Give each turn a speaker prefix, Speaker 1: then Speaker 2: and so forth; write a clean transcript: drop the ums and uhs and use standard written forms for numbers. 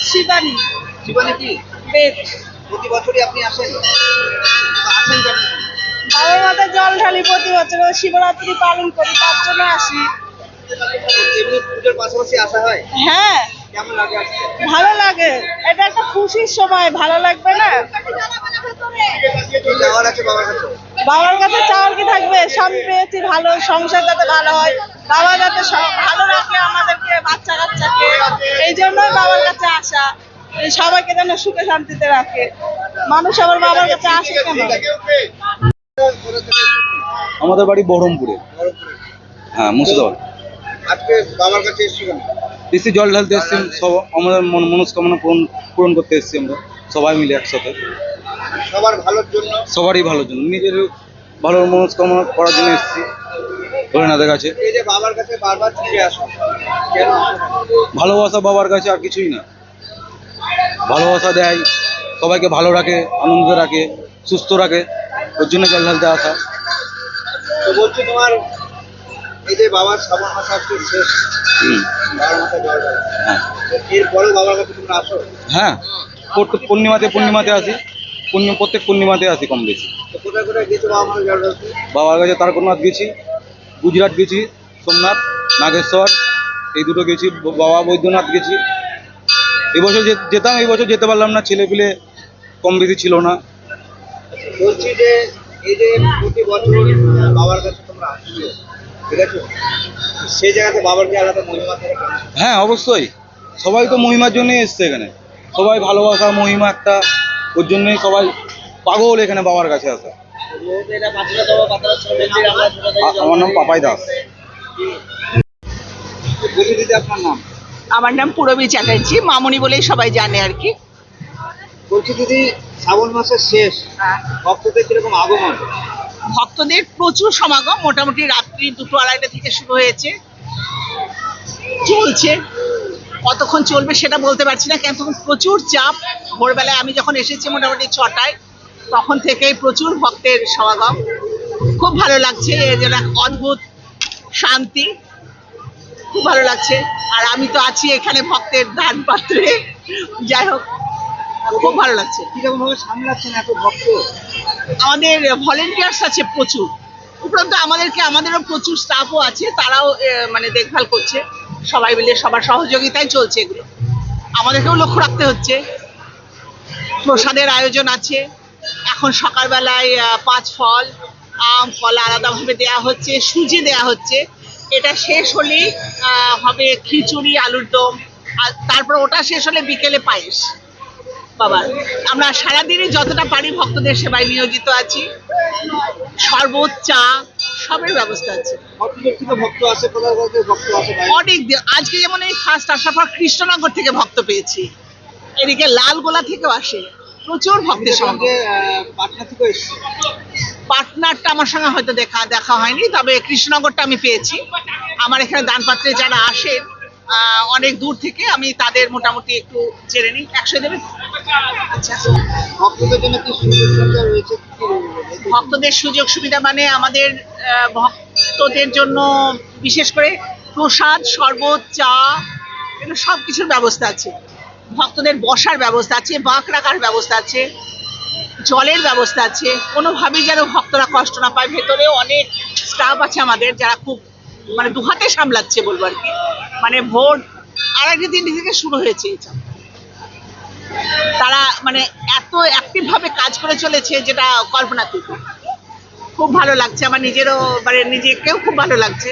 Speaker 1: শিবানী।
Speaker 2: শিবানী কি
Speaker 1: বেদ।
Speaker 2: প্রতি বছরই আপনি আসেন? আসেন কেন?
Speaker 1: বাবার মাথায় জল ঢালি প্রতি বছর, শিবরাত্রি পালন করি, তার জন্য আসি।
Speaker 2: এমনি পুজোর পাশাপাশি আসা হয়?
Speaker 1: হ্যাঁ,
Speaker 2: কেমন লাগে আসতে?
Speaker 1: ভালো লাগে, এটা একটা খুশির সময়, ভালো লাগবে না?
Speaker 2: কি যাওয়ার আছে বাবার কাছে?
Speaker 1: বাবার কাছে চাওয়ার কি থাকবে, স্বামী পেয়েছি ভালো, সংসার যাতে ভালো হয়, বাবা যাতে ভালো রাখে আমাদেরকে, বাচ্চা কাচ্চাকে, এই জন্যই বাবার কাছে আসা, এই সবাইকে যেন সুখে শান্তিতে রাখে। মানুষ আবার বাবার কাছে আসে কেন?
Speaker 3: আমাদের বাড়ি বহরমপুরে। হ্যাঁ, মুর্শিদাবাদ।
Speaker 2: আজকে বাবার কাছে এসেছি কেন?
Speaker 3: এসে জল ঢালতে এসেছি, সব আমাদের মনস্কামনা পূরণ করতে এসেছি আমরা সবাই মিলে একসাথে।
Speaker 2: সবার ভালোর জন্য?
Speaker 3: সবারই ভালোর জন্য, নিজের ভালো মনস্কামনা করার জন্য এসেছি ভোলেনাথের কাছে।
Speaker 2: এই যে বাবার কাছে বারবার ছুটে আসো কেন?
Speaker 3: ভালোবাসা বাবার কাছে, আর কিছুই না। ভালোবাসা দেয়, সবাইকে ভালো রাখে, আনন্দ রাখে, সুস্থ রাখে, ওর জন্য জল ঢালতে আসা।
Speaker 2: তো বলছি তোমার এই যে বাবার শ্রাবণ মাস আজকে শেষ, বাবার মাথায় জল ঢালা,
Speaker 3: হ্যাঁ
Speaker 2: এরপরেও বাবার কাছে তোমরা আসো?
Speaker 3: হ্যাঁ, পূর্ণিমাতে আসি, প্রত্যেক পূর্ণিমাতে আসি কম বেশি।
Speaker 2: তো কোথায় কোথায় গেছো বাবার মাথায় জল ঢালতে?
Speaker 3: বাবার কাছে তারকনাথ গেছি, গুজরাট গেছি, সোমনাথ, নাগেশ্বর, এই দুটো গেছি, বাবা বৈদ্যনাথ গেছি। এবছর যেতাম, এই বছর যেতে পারলাম না, ছেলে পিলে কম বেশি ছিল না।
Speaker 2: বলছি যে এই যে প্রতি বছর বাবার কাছে তোমরা আসছো, ঠিক আছে, সেই জায়গাতে বাবার কি আলাদা মহিমা থাকে?
Speaker 3: হ্যাঁ অবশ্যই, সবাই তো মহিমার জন্যই এসছে এখানে, সবাই ভালোবাসা মহিমা একটা, ওর জন্যই সবাই পাগল এখানে বাবার কাছে আসা। আমার নাম পাপাই দাস।
Speaker 2: বলি দিদি আপনার নাম?
Speaker 4: আমার নাম পুরবী চ্যাটার্জি, মামুনি বলেই সবাই জানে আর কি।
Speaker 2: বলছি দিদি, শ্রাবণ মাসের শেষ, ভক্তদের কিরকম আগমন?
Speaker 4: ভক্তদের প্রচুর সমাগম, মোটামুটি রাত্রি 2-2:30 থেকে শুরু হয়েছে, চলছে। কতক্ষণ চলবে সেটা বলতে পারছি না, কেন তখন প্রচুর চাপ। ভোরবেলায় আমি যখন এসেছি মোটামুটি 6টায়, তখন থেকেই প্রচুর ভক্তের সমাগম। খুব ভালো লাগছে, এর যেন এক অদ্ভুত শান্তি, খুব ভালো লাগছে। আর আমি তো আছি এখানে ভক্তের দান পাত্রে, যাই হোক খুব ভালো লাগছে।
Speaker 2: কিরকম ভাবে সামলাচ্ছেন এত ভক্ত?
Speaker 4: আমাদের ভলেন্টিয়ার্স আছে প্রচুর, উপরন্তু আমাদেরও প্রচুর স্টাফও আছে, তারাও মানে দেখভাল করছে, সবাই মিলে সবার সহযোগিতায় চলছে এগুলো। আমাদেরকেও লক্ষ্য রাখতে হচ্ছে। প্রসাদের আয়োজন আছে, এখন সকালবেলায় 5 ফল, আম, কলা আলাদাভাবে দেওয়া হচ্ছে, সুজি দেওয়া হচ্ছে। এটা শেষ হলেই হবে খিচুড়ি, আলুর দম, আর তারপর ওটা শেষ হলে বিকেলে পায়েস। বাবা, আমরা সারাদিনই যতটা পারি ভক্তদের সেবায় নিয়োজিত আছি। শরবত, চা, সবের ব্যবস্থা আছে।
Speaker 2: ভক্ত আছে, কোথাও কোথাও ভক্ত আছে।
Speaker 4: অনেক আজকে যেমন এই ফার্স্ট আসার পর কৃষ্ণনগর থেকে ভক্ত পেয়েছি, এদিকে লালগোলা থেকেও আসে, প্রচুর ভক্তের সঙ্গে।
Speaker 2: পাটনা থেকে এসেছি।
Speaker 4: পাটনারটা আমার সঙ্গে হয়তো দেখা হয়নি, তবে কৃষ্ণনগরটা আমি পেয়েছি। আমার এখানে দানপাত্রে যারা আসে অনেক দূর থেকে, আমি তাদের মোটামুটি একটু জেনে নিই। 100 দেবে? আচ্ছা,
Speaker 2: ভক্তদের জন্য কি সুযোগ সুবিধা রয়েছে?
Speaker 4: ভক্তদের সুযোগ সুবিধা মানে আমাদের ভক্তদের জন্য বিশেষ করে প্রসাদ, শরবত, চা, এগুলো সব কিছুর ব্যবস্থা আছে। ভক্তদের বসার ব্যবস্থা আছে, বাঁক রাখার ব্যবস্থা আছে, জলের ব্যবস্থা আছে, কোনোভাবেই যেন ভক্তরা কষ্ট না পায়। ভেতরেও অনেক স্টাফ আছে আমাদের, যারা খুব মানে দুহাতে সামলাচ্ছে বলবো আর কি। মানে ভোর 2:30-3 থেকে শুরু হয়েছে এটা, তারা মানে এত অ্যাক্টিভ ভাবে কাজ করে চলেছে যেটা কল্পনাতীত। খুব ভালো লাগছে, আমার নিজেরও মানে নিজেকেও খুব ভালো লাগছে।